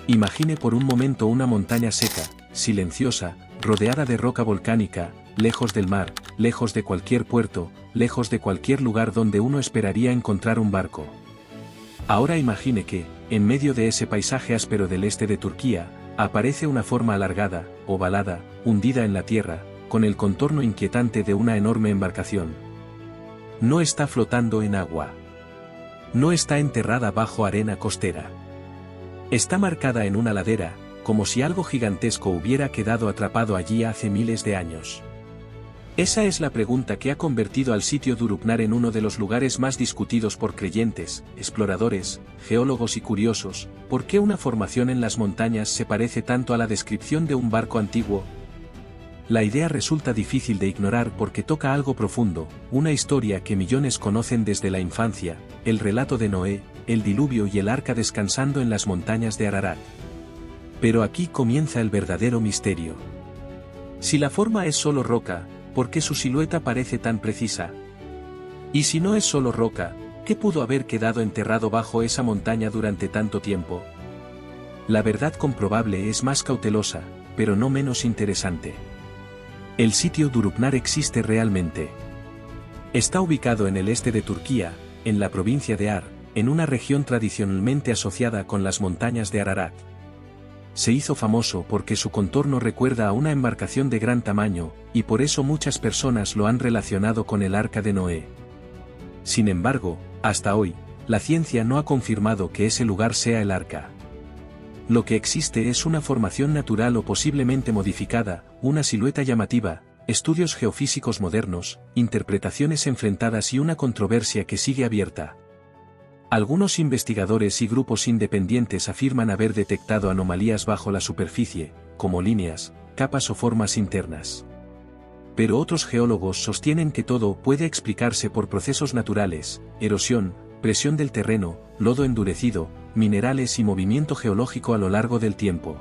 Imagine por un momento una montaña seca, silenciosa, rodeada de roca volcánica, lejos del mar, lejos de cualquier puerto, lejos de cualquier lugar donde uno esperaría encontrar un barco. Ahora imagine que, en medio de ese paisaje áspero del este de Turquía, aparece una forma alargada, ovalada, hundida en la tierra, con el contorno inquietante de una enorme embarcación. No está flotando en agua. No está enterrada bajo arena costera. Está marcada en una ladera, como si algo gigantesco hubiera quedado atrapado allí hace miles de años. Esa es la pregunta que ha convertido al sitio de Urupnar en uno de los lugares más discutidos por creyentes, exploradores, geólogos y curiosos. ¿Por qué una formación en las montañas se parece tanto a la descripción de un barco antiguo? La idea resulta difícil de ignorar porque toca algo profundo, una historia que millones conocen desde la infancia, el relato de Noé, el diluvio y el arca descansando en las montañas de Ararat. Pero aquí comienza el verdadero misterio. Si la forma es solo roca, ¿por qué su silueta parece tan precisa? Y si no es solo roca, ¿qué pudo haber quedado enterrado bajo esa montaña durante tanto tiempo? La verdad comprobable es más cautelosa, pero no menos interesante. El sitio de Urupnar existe realmente. Está ubicado en el este de Turquía, en la provincia de Ar, en una región tradicionalmente asociada con las montañas de Ararat. Se hizo famoso porque su contorno recuerda a una embarcación de gran tamaño, y por eso muchas personas lo han relacionado con el Arca de Noé. Sin embargo, hasta hoy, la ciencia no ha confirmado que ese lugar sea el Arca. Lo que existe es una formación natural o posiblemente modificada, una silueta llamativa, estudios geofísicos modernos, interpretaciones enfrentadas y una controversia que sigue abierta. Algunos investigadores y grupos independientes afirman haber detectado anomalías bajo la superficie, como líneas, capas o formas internas. Pero otros geólogos sostienen que todo puede explicarse por procesos naturales, erosión, presión del terreno, lodo endurecido, minerales y movimiento geológico a lo largo del tiempo.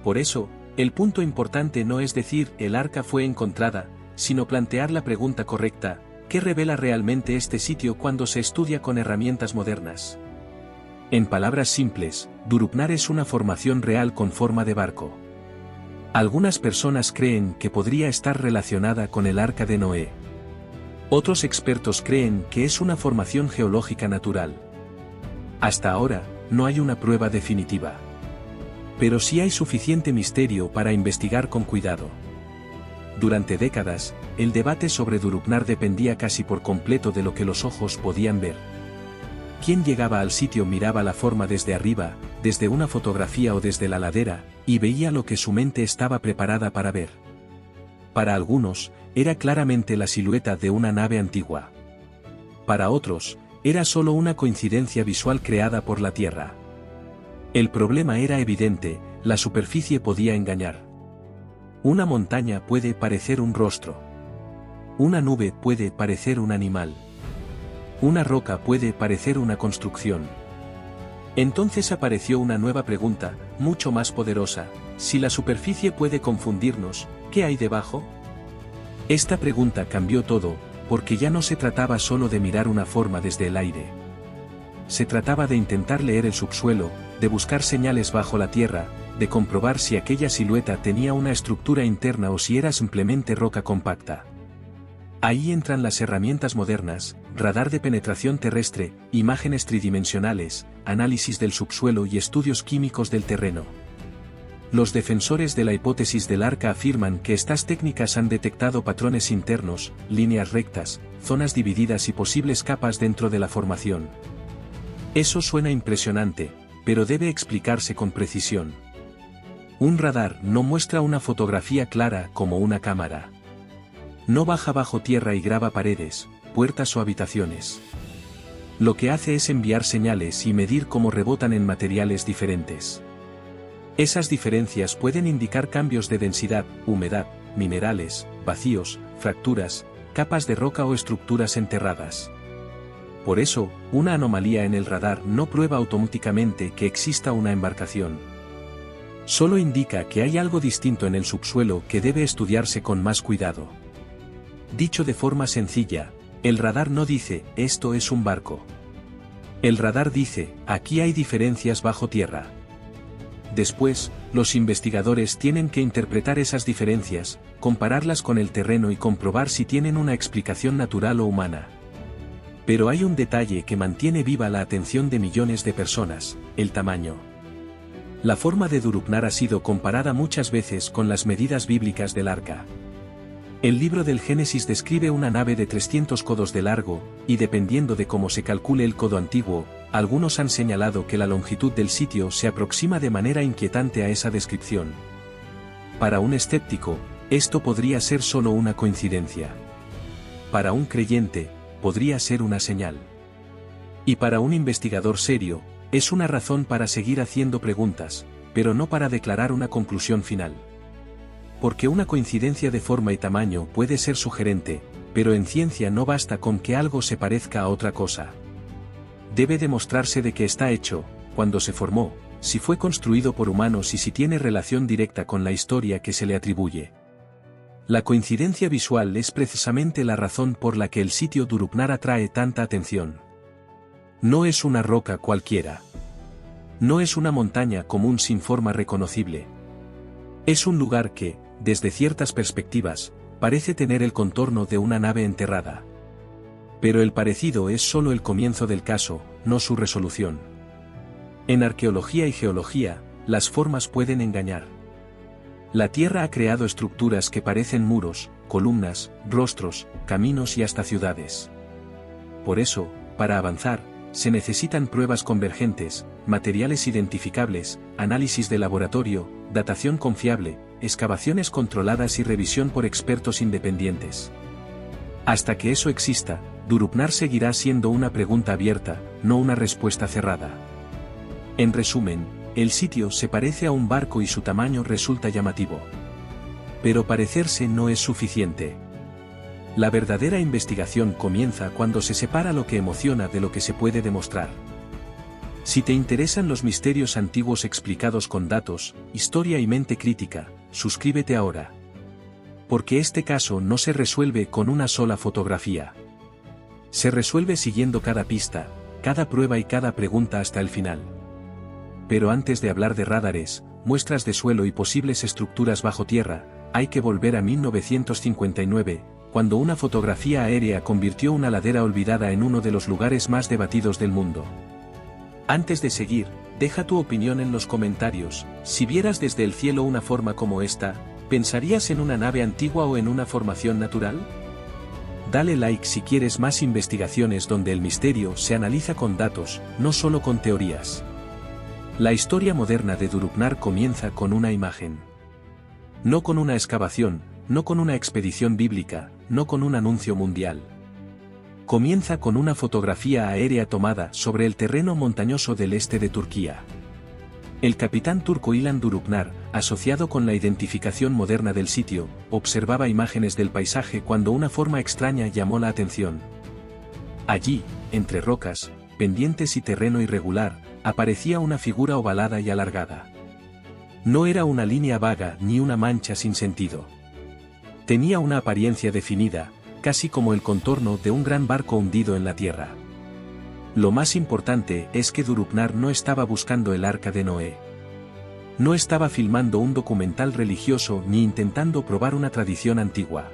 Por eso, el punto importante no es decir el arca fue encontrada, sino plantear la pregunta correcta: ¿qué revela realmente este sitio cuando se estudia con herramientas modernas? En palabras simples, Urupnar es una formación real con forma de barco. Algunas personas creen que podría estar relacionada con el Arca de Noé. Otros expertos creen que es una formación geológica natural. Hasta ahora, no hay una prueba definitiva. Pero sí hay suficiente misterio para investigar con cuidado. Durante décadas, el debate sobre Urupnar dependía casi por completo de lo que los ojos podían ver. Quien llegaba al sitio miraba la forma desde arriba, desde una fotografía o desde la ladera, y veía lo que su mente estaba preparada para ver. Para algunos, era claramente la silueta de una nave antigua. Para otros, era solo una coincidencia visual creada por la Tierra. El problema era evidente: la superficie podía engañar. Una montaña puede parecer un rostro. Una nube puede parecer un animal. Una roca puede parecer una construcción. Entonces apareció una nueva pregunta, mucho más poderosa: si la superficie puede confundirnos, ¿qué hay debajo? Esta pregunta cambió todo, porque ya no se trataba solo de mirar una forma desde el aire. Se trataba de intentar leer el subsuelo, de buscar señales bajo la tierra, de comprobar si aquella silueta tenía una estructura interna o si era simplemente roca compacta. Ahí entran las herramientas modernas: radar de penetración terrestre, imágenes tridimensionales, análisis del subsuelo y estudios químicos del terreno. Los defensores de la hipótesis del arca afirman que estas técnicas han detectado patrones internos, líneas rectas, zonas divididas y posibles capas dentro de la formación. Eso suena impresionante, pero debe explicarse con precisión. Un radar no muestra una fotografía clara como una cámara. No baja bajo tierra y graba paredes, puertas o habitaciones. Lo que hace es enviar señales y medir cómo rebotan en materiales diferentes. Esas diferencias pueden indicar cambios de densidad, humedad, minerales, vacíos, fracturas, capas de roca o estructuras enterradas. Por eso, una anomalía en el radar no prueba automáticamente que exista una embarcación. Solo indica que hay algo distinto en el subsuelo que debe estudiarse con más cuidado. Dicho de forma sencilla, el radar no dice: esto es un barco. El radar dice: aquí hay diferencias bajo tierra. Después, los investigadores tienen que interpretar esas diferencias, compararlas con el terreno y comprobar si tienen una explicación natural o humana. Pero hay un detalle que mantiene viva la atención de millones de personas: el tamaño. La forma de Durupnar ha sido comparada muchas veces con las medidas bíblicas del arca. El libro del Génesis describe una nave de 300 codos de largo, y dependiendo de cómo se calcule el codo antiguo, algunos han señalado que la longitud del sitio se aproxima de manera inquietante a esa descripción. Para un escéptico, esto podría ser solo una coincidencia. Para un creyente, podría ser una señal. Y para un investigador serio, es una razón para seguir haciendo preguntas, pero no para declarar una conclusión final. Porque una coincidencia de forma y tamaño puede ser sugerente, pero en ciencia no basta con que algo se parezca a otra cosa. Debe demostrarse de qué está hecho, cuándo se formó, si fue construido por humanos y si tiene relación directa con la historia que se le atribuye. La coincidencia visual es precisamente la razón por la que el sitio Durupnar atrae tanta atención. No es una roca cualquiera. No es una montaña común sin forma reconocible. Es un lugar que, desde ciertas perspectivas, parece tener el contorno de una nave enterrada. Pero el parecido es solo el comienzo del caso, no su resolución. En arqueología y geología, las formas pueden engañar. La Tierra ha creado estructuras que parecen muros, columnas, rostros, caminos y hasta ciudades. Por eso, para avanzar, se necesitan pruebas convergentes, materiales identificables, análisis de laboratorio, datación confiable, excavaciones controladas y revisión por expertos independientes. Hasta que eso exista, Durupnar seguirá siendo una pregunta abierta, no una respuesta cerrada. En resumen, el sitio se parece a un barco y su tamaño resulta llamativo. Pero parecerse no es suficiente. La verdadera investigación comienza cuando se separa lo que emociona de lo que se puede demostrar. Si te interesan los misterios antiguos explicados con datos, historia y mente crítica, suscríbete ahora. Porque este caso no se resuelve con una sola fotografía. Se resuelve siguiendo cada pista, cada prueba y cada pregunta hasta el final. Pero antes de hablar de radares, muestras de suelo y posibles estructuras bajo tierra, hay que volver a 1959, cuando una fotografía aérea convirtió una ladera olvidada en uno de los lugares más debatidos del mundo. Antes de seguir, deja tu opinión en los comentarios. Si vieras desde el cielo una forma como esta, ¿pensarías en una nave antigua o en una formación natural? Dale like si quieres más investigaciones donde el misterio se analiza con datos, no solo con teorías. La historia moderna de Durupnar comienza con una imagen. No con una excavación, no con una expedición bíblica, no con un anuncio mundial. Comienza con una fotografía aérea tomada sobre el terreno montañoso del este de Turquía. El capitán turco Ilan Durupnar, asociado con la identificación moderna del sitio, observaba imágenes del paisaje cuando una forma extraña llamó la atención. Allí, entre rocas, pendientes y terreno irregular, aparecía una figura ovalada y alargada. No era una línea vaga ni una mancha sin sentido. Tenía una apariencia definida, casi como el contorno de un gran barco hundido en la tierra. Lo más importante es que Durupnar no estaba buscando el arca de Noé. No estaba filmando un documental religioso ni intentando probar una tradición antigua.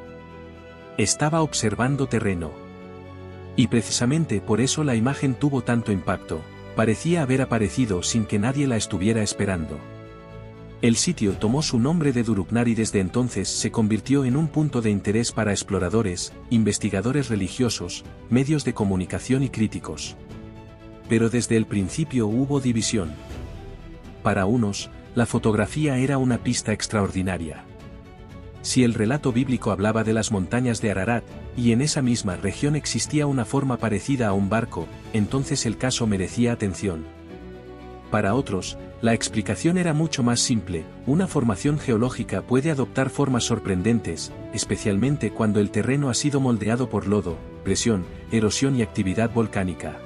Estaba observando terreno. Y precisamente por eso la imagen tuvo tanto impacto, parecía haber aparecido sin que nadie la estuviera esperando. El sitio tomó su nombre de Durupnar y desde entonces se convirtió en un punto de interés para exploradores, investigadores religiosos, medios de comunicación y críticos. Pero desde el principio hubo división. Para unos, la fotografía era una pista extraordinaria. Si el relato bíblico hablaba de las montañas de Ararat, y en esa misma región existía una forma parecida a un barco, entonces el caso merecía atención. Para otros, la explicación era mucho más simple: una formación geológica puede adoptar formas sorprendentes, especialmente cuando el terreno ha sido moldeado por lodo, presión, erosión y actividad volcánica.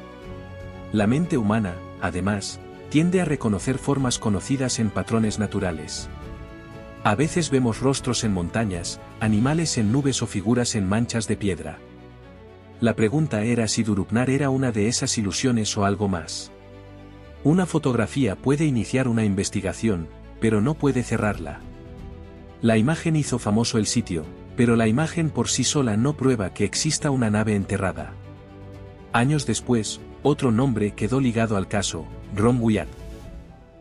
La mente humana, además, tiende a reconocer formas conocidas en patrones naturales. A veces vemos rostros en montañas, animales en nubes o figuras en manchas de piedra. La pregunta era si Durupnar era una de esas ilusiones o algo más. Una fotografía puede iniciar una investigación, pero no puede cerrarla. La imagen hizo famoso el sitio, pero la imagen por sí sola no prueba que exista una nave enterrada. Años después, otro nombre quedó ligado al caso, Ron Wyatt.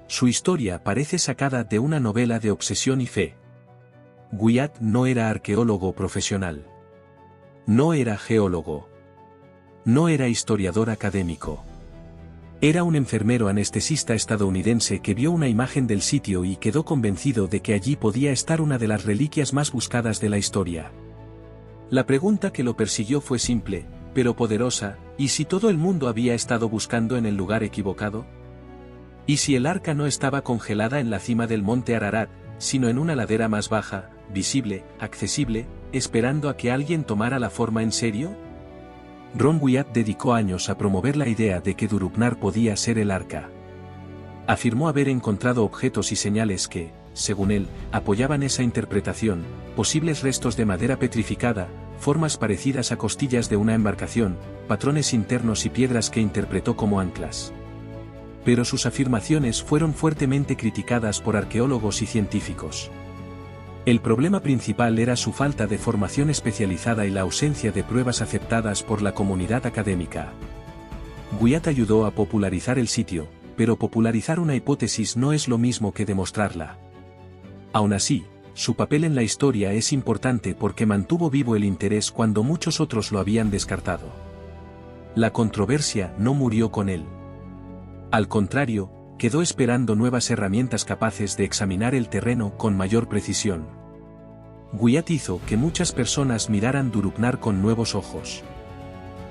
Su historia parece sacada de una novela de obsesión y fe. Wyatt no era arqueólogo profesional. No era geólogo. No era historiador académico. Era un enfermero anestesista estadounidense que vio una imagen del sitio y quedó convencido de que allí podía estar una de las reliquias más buscadas de la historia. La pregunta que lo persiguió fue simple, pero poderosa: ¿y si todo el mundo había estado buscando en el lugar equivocado? ¿Y si el arca no estaba congelada en la cima del monte Ararat, sino en una ladera más baja, visible, accesible, esperando a que alguien tomara la forma en serio? Ron Wyatt dedicó años a promover la idea de que Durupnar podía ser el arca. Afirmó haber encontrado objetos y señales que, según él, apoyaban esa interpretación: posibles restos de madera petrificada, formas parecidas a costillas de una embarcación, patrones internos y piedras que interpretó como anclas. Pero sus afirmaciones fueron fuertemente criticadas por arqueólogos y científicos. El problema principal era su falta de formación especializada y la ausencia de pruebas aceptadas por la comunidad académica. Wyatt ayudó a popularizar el sitio, pero popularizar una hipótesis no es lo mismo que demostrarla. Aún así, su papel en la historia es importante porque mantuvo vivo el interés cuando muchos otros lo habían descartado. La controversia no murió con él. Al contrario, quedó esperando nuevas herramientas capaces de examinar el terreno con mayor precisión. Wyatt hizo que muchas personas miraran Durupnar con nuevos ojos.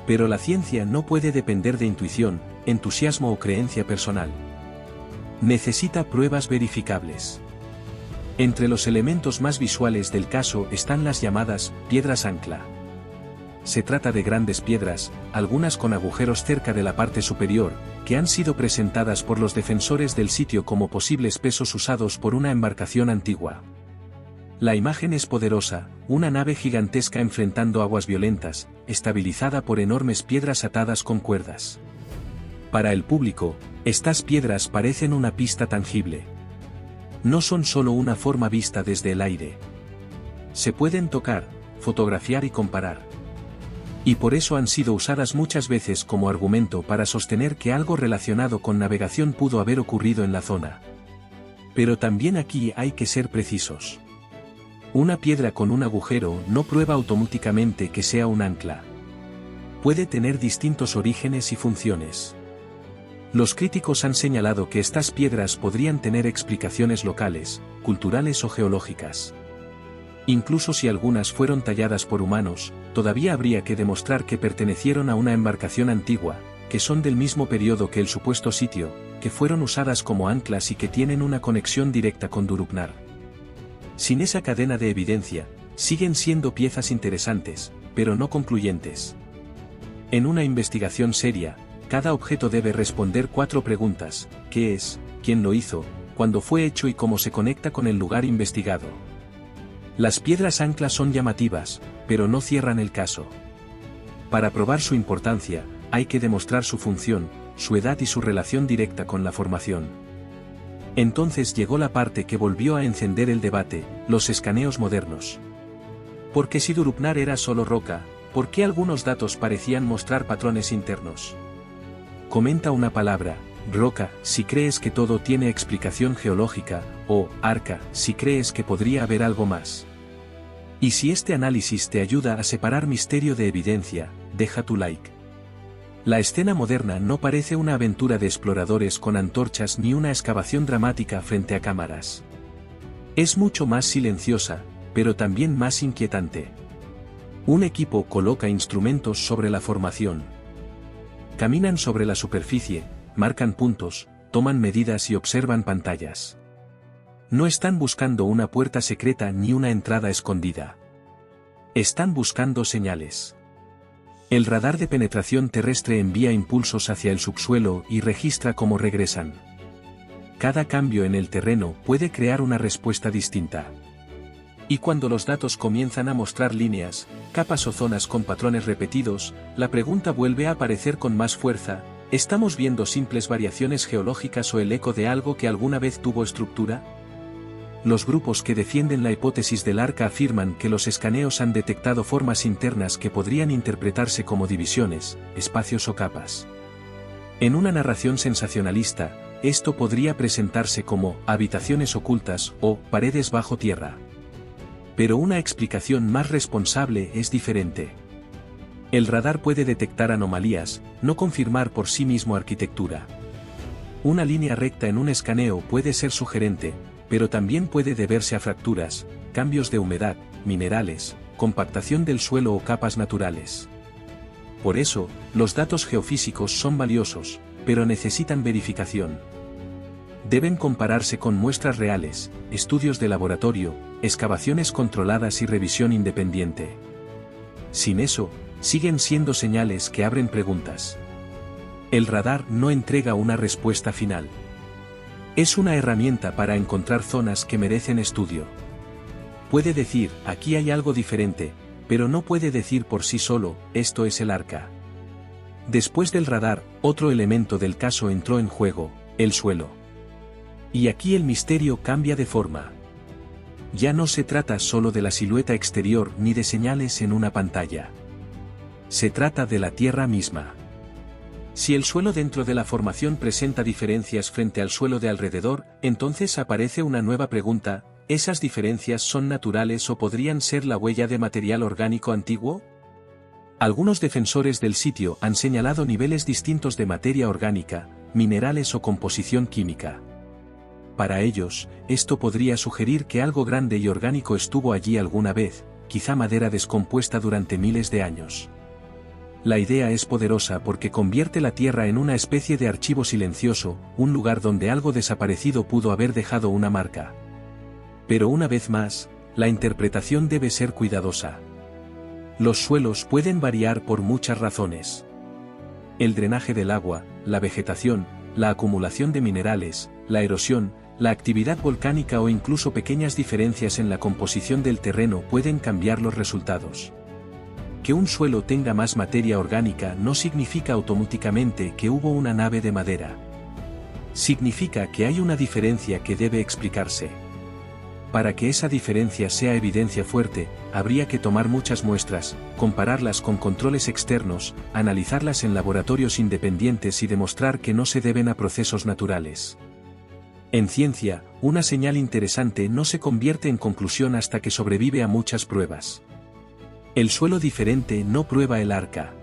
Pero la ciencia no puede depender de intuición, entusiasmo o creencia personal. Necesita pruebas verificables. Entre los elementos más visuales del caso están las llamadas piedras ancla. Se trata de grandes piedras, algunas con agujeros cerca de la parte superior, que han sido presentadas por los defensores del sitio como posibles pesos usados por una embarcación antigua. La imagen es poderosa: una nave gigantesca enfrentando aguas violentas, estabilizada por enormes piedras atadas con cuerdas. Para el público, estas piedras parecen una pista tangible. No son solo una forma vista desde el aire. Se pueden tocar, fotografiar y comparar. Y por eso han sido usadas muchas veces como argumento para sostener que algo relacionado con navegación pudo haber ocurrido en la zona. Pero también aquí hay que ser precisos. Una piedra con un agujero no prueba automáticamente que sea un ancla. Puede tener distintos orígenes y funciones. Los críticos han señalado que estas piedras podrían tener explicaciones locales, culturales o geológicas. Incluso si algunas fueron talladas por humanos, todavía habría que demostrar que pertenecieron a una embarcación antigua, que son del mismo periodo que el supuesto sitio, que fueron usadas como anclas y que tienen una conexión directa con Durupnar. Sin esa cadena de evidencia, siguen siendo piezas interesantes, pero no concluyentes. En una investigación seria, cada objeto debe responder 4 preguntas: ¿qué es?, ¿quién lo hizo?, ¿cuándo fue hecho? Y cómo se conecta con el lugar investigado. Las piedras anclas son llamativas, pero no cierran el caso. Para probar su importancia, hay que demostrar su función, su edad y su relación directa con la formación. Entonces llegó la parte que volvió a encender el debate: los escaneos modernos. Porque si Durupnar era solo roca, ¿por qué algunos datos parecían mostrar patrones internos? Comenta una palabra: roca, si crees que todo tiene explicación geológica, o arca, si crees que podría haber algo más. Y si este análisis te ayuda a separar misterio de evidencia, deja tu like. La escena moderna no parece una aventura de exploradores con antorchas ni una excavación dramática frente a cámaras. Es mucho más silenciosa, pero también más inquietante. Un equipo coloca instrumentos sobre la formación. Caminan sobre la superficie, marcan puntos, toman medidas y observan pantallas. No están buscando una puerta secreta ni una entrada escondida. Están buscando señales. El radar de penetración terrestre envía impulsos hacia el subsuelo y registra cómo regresan. Cada cambio en el terreno puede crear una respuesta distinta. Y cuando los datos comienzan a mostrar líneas, capas o zonas con patrones repetidos, la pregunta vuelve a aparecer con más fuerza: ¿Estamos viendo simples variaciones geológicas o el eco de algo que alguna vez tuvo estructura? Los grupos que defienden la hipótesis del arca afirman que los escaneos han detectado formas internas que podrían interpretarse como divisiones, espacios o capas. En una narración sensacionalista, esto podría presentarse como habitaciones ocultas o paredes bajo tierra. Pero una explicación más responsable es diferente. El radar puede detectar anomalías, no confirmar por sí mismo arquitectura. Una línea recta en un escaneo puede ser sugerente, pero también puede deberse a fracturas, cambios de humedad, minerales, compactación del suelo o capas naturales. Por eso, los datos geofísicos son valiosos, pero necesitan verificación. Deben compararse con muestras reales, estudios de laboratorio, excavaciones controladas y revisión independiente. Sin eso, siguen siendo señales que abren preguntas. El radar no entrega una respuesta final. Es una herramienta para encontrar zonas que merecen estudio. Puede decir, aquí hay algo diferente, pero no puede decir por sí solo, esto es el arca. Después del radar, otro elemento del caso entró en juego, el suelo. Y aquí el misterio cambia de forma. Ya no se trata solo de la silueta exterior ni de señales en una pantalla. Se trata de la Tierra misma. Si el suelo dentro de la formación presenta diferencias frente al suelo de alrededor, entonces aparece una nueva pregunta: ¿esas diferencias son naturales o podrían ser la huella de material orgánico antiguo? Algunos defensores del sitio han señalado niveles distintos de materia orgánica, minerales o composición química. Para ellos, esto podría sugerir que algo grande y orgánico estuvo allí alguna vez, quizá madera descompuesta durante miles de años. La idea es poderosa porque convierte la Tierra en una especie de archivo silencioso, un lugar donde algo desaparecido pudo haber dejado una marca. Pero una vez más, la interpretación debe ser cuidadosa. Los suelos pueden variar por muchas razones. El drenaje del agua, la vegetación, la acumulación de minerales, la erosión, la actividad volcánica o incluso pequeñas diferencias en la composición del terreno pueden cambiar los resultados. Que un suelo tenga más materia orgánica no significa automáticamente que hubo una nave de madera. Significa que hay una diferencia que debe explicarse. Para que esa diferencia sea evidencia fuerte, habría que tomar muchas muestras, compararlas con controles externos, analizarlas en laboratorios independientes y demostrar que no se deben a procesos naturales. En ciencia, una señal interesante no se convierte en conclusión hasta que sobrevive a muchas pruebas. El suelo diferente no prueba el arca.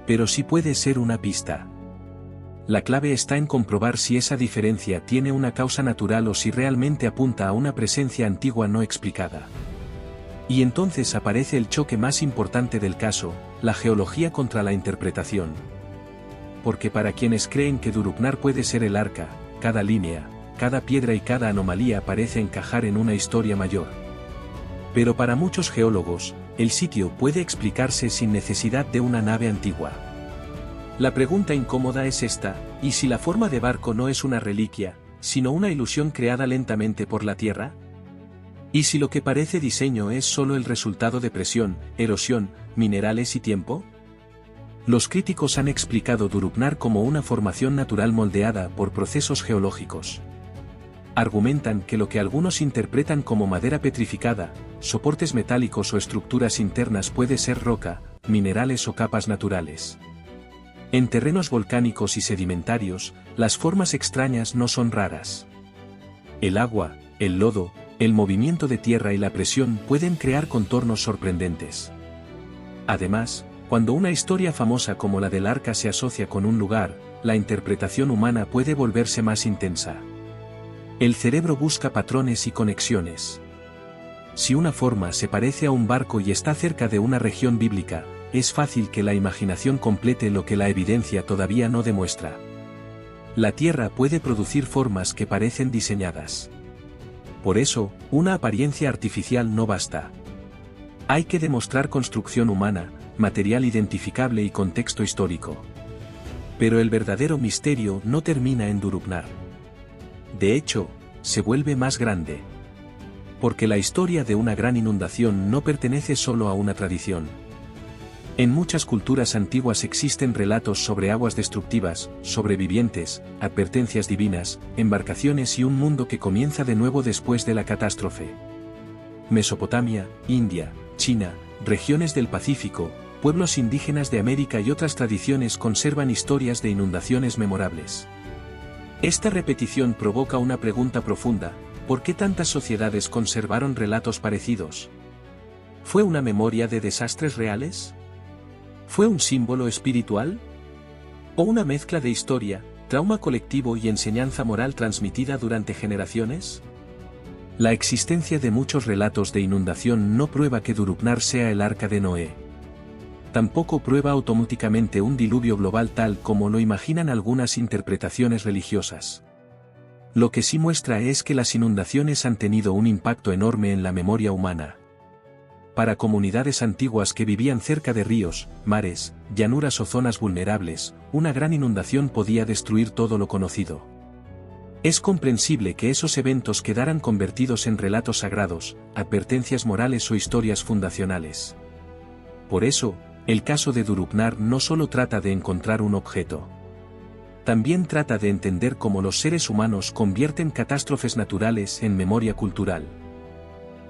Pero sí puede ser una pista. La clave está en comprobar si esa diferencia tiene una causa natural o si realmente apunta a una presencia antigua no explicada. Y entonces aparece el choque más importante del caso, la geología contra la interpretación. Porque para quienes creen que Drupnar puede ser el arca, cada línea, cada piedra y cada anomalía parece encajar en una historia mayor. Pero para muchos geólogos, el sitio puede explicarse sin necesidad de una nave antigua. La pregunta incómoda es esta: ¿y si la forma de barco no es una reliquia, sino una ilusión creada lentamente por la Tierra? ¿Y si lo que parece diseño es solo el resultado de presión, erosión, minerales y tiempo? Los críticos han explicado Drupnar como una formación natural moldeada por procesos geológicos. Argumentan que lo que algunos interpretan como madera petrificada, soportes metálicos o estructuras internas puede ser roca, minerales o capas naturales. En terrenos volcánicos y sedimentarios, las formas extrañas no son raras. El agua, el lodo, el movimiento de tierra y la presión pueden crear contornos sorprendentes. Además, cuando una historia famosa como la del arca se asocia con un lugar, la interpretación humana puede volverse más intensa. El cerebro busca patrones y conexiones. Si una forma se parece a un barco y está cerca de una región bíblica, es fácil que la imaginación complete lo que la evidencia todavía no demuestra. La Tierra puede producir formas que parecen diseñadas. Por eso, una apariencia artificial no basta. Hay que demostrar construcción humana, material identificable y contexto histórico. Pero el verdadero misterio no termina en Drupnar. De hecho, se vuelve más grande. Porque la historia de una gran inundación no pertenece solo a una tradición. En muchas culturas antiguas existen relatos sobre aguas destructivas, sobrevivientes, advertencias divinas, embarcaciones y un mundo que comienza de nuevo después de la catástrofe. Mesopotamia, India, China, regiones del Pacífico, pueblos indígenas de América y otras tradiciones conservan historias de inundaciones memorables. Esta repetición provoca una pregunta profunda: ¿por qué tantas sociedades conservaron relatos parecidos? ¿Fue una memoria de desastres reales? ¿Fue un símbolo espiritual? ¿O una mezcla de historia, trauma colectivo y enseñanza moral transmitida durante generaciones? La existencia de muchos relatos de inundación no prueba que Durupnar sea el arca de Noé. Tampoco prueba automáticamente un diluvio global tal como lo imaginan algunas interpretaciones religiosas. Lo que sí muestra es que las inundaciones han tenido un impacto enorme en la memoria humana. Para comunidades antiguas que vivían cerca de ríos, mares, llanuras o zonas vulnerables, una gran inundación podía destruir todo lo conocido. Es comprensible que esos eventos quedaran convertidos en relatos sagrados, advertencias morales o historias fundacionales. Por eso, el caso de Durupnar no solo trata de encontrar un objeto. También trata de entender cómo los seres humanos convierten catástrofes naturales en memoria cultural.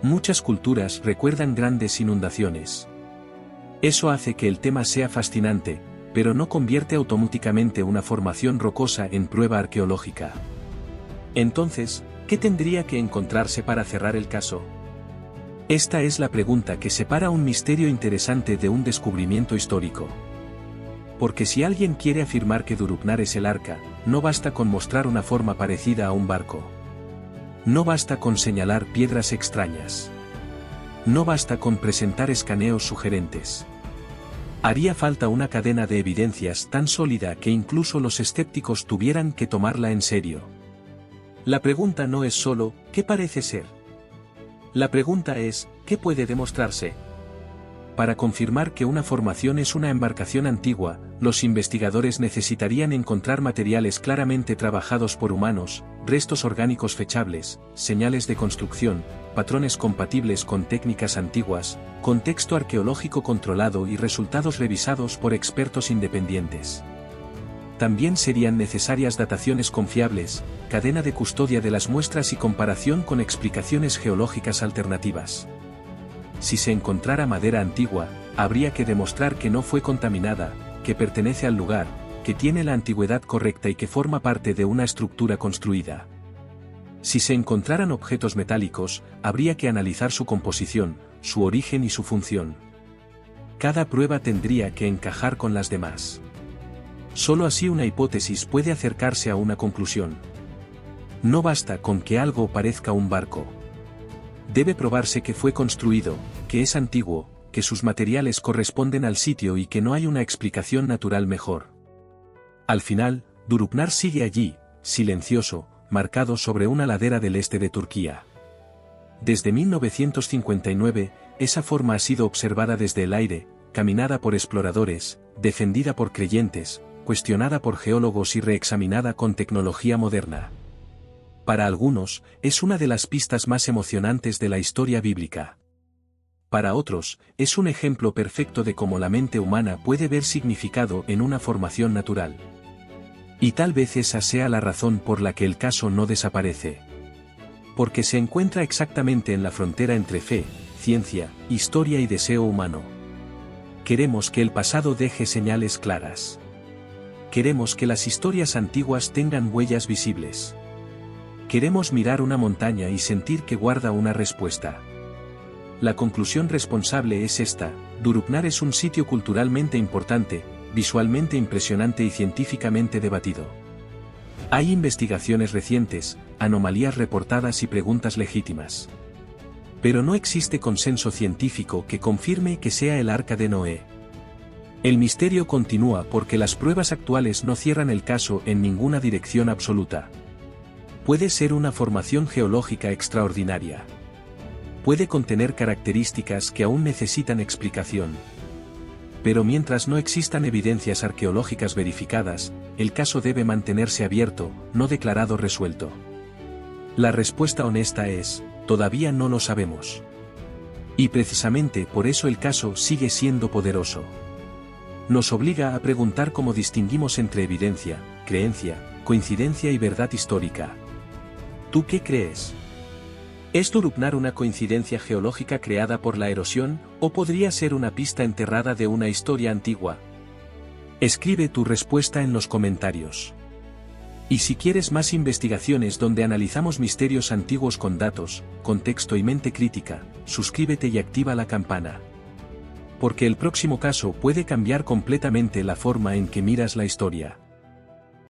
Muchas culturas recuerdan grandes inundaciones. Eso hace que el tema sea fascinante, pero no convierte automáticamente una formación rocosa en prueba arqueológica. Entonces, ¿qué tendría que encontrarse para cerrar el caso? Esta es la pregunta que separa un misterio interesante de un descubrimiento histórico. Porque si alguien quiere afirmar que Durupnar es el arca, no basta con mostrar una forma parecida a un barco. No basta con señalar piedras extrañas. No basta con presentar escaneos sugerentes. Haría falta una cadena de evidencias tan sólida que incluso los escépticos tuvieran que tomarla en serio. La pregunta no es solo, ¿qué parece ser? La pregunta es, ¿qué puede demostrarse? Para confirmar que una formación es una embarcación antigua, los investigadores necesitarían encontrar materiales claramente trabajados por humanos, restos orgánicos fechables, señales de construcción, patrones compatibles con técnicas antiguas, contexto arqueológico controlado y resultados revisados por expertos independientes. También serían necesarias dataciones confiables, cadena de custodia de las muestras y comparación con explicaciones geológicas alternativas. Si se encontrara madera antigua, habría que demostrar que no fue contaminada, que pertenece al lugar, que tiene la antigüedad correcta y que forma parte de una estructura construida. Si se encontraran objetos metálicos, habría que analizar su composición, su origen y su función. Cada prueba tendría que encajar con las demás. Solo así una hipótesis puede acercarse a una conclusión. No basta con que algo parezca un barco. Debe probarse que fue construido, que es antiguo, que sus materiales corresponden al sitio y que no hay una explicación natural mejor. Al final, Durupnar sigue allí, silencioso, marcado sobre una ladera del este de Turquía. Desde 1959, esa forma ha sido observada desde el aire, caminada por exploradores, defendida por creyentes, cuestionada por geólogos y reexaminada con tecnología moderna. Para algunos, es una de las pistas más emocionantes de la historia bíblica. Para otros, es un ejemplo perfecto de cómo la mente humana puede ver significado en una formación natural. Y tal vez esa sea la razón por la que el caso no desaparece. Porque se encuentra exactamente en la frontera entre fe, ciencia, historia y deseo humano. Queremos que el pasado deje señales claras. Queremos que las historias antiguas tengan huellas visibles. Queremos mirar una montaña y sentir que guarda una respuesta. La conclusión responsable es esta: Durupnar es un sitio culturalmente importante, visualmente impresionante y científicamente debatido. Hay investigaciones recientes, anomalías reportadas y preguntas legítimas. Pero no existe consenso científico que confirme que sea el arca de Noé. El misterio continúa porque las pruebas actuales no cierran el caso en ninguna dirección absoluta. Puede ser una formación geológica extraordinaria. Puede contener características que aún necesitan explicación. Pero mientras no existan evidencias arqueológicas verificadas, el caso debe mantenerse abierto, no declarado resuelto. La respuesta honesta es: todavía no lo sabemos. Y precisamente por eso el caso sigue siendo poderoso. Nos obliga a preguntar cómo distinguimos entre evidencia, creencia, coincidencia y verdad histórica. ¿Tú qué crees? ¿Es Turupnar una coincidencia geológica creada por la erosión, o podría ser una pista enterrada de una historia antigua? Escribe tu respuesta en los comentarios. Y si quieres más investigaciones donde analizamos misterios antiguos con datos, contexto y mente crítica, suscríbete y activa la campana. Porque el próximo caso puede cambiar completamente la forma en que miras la historia.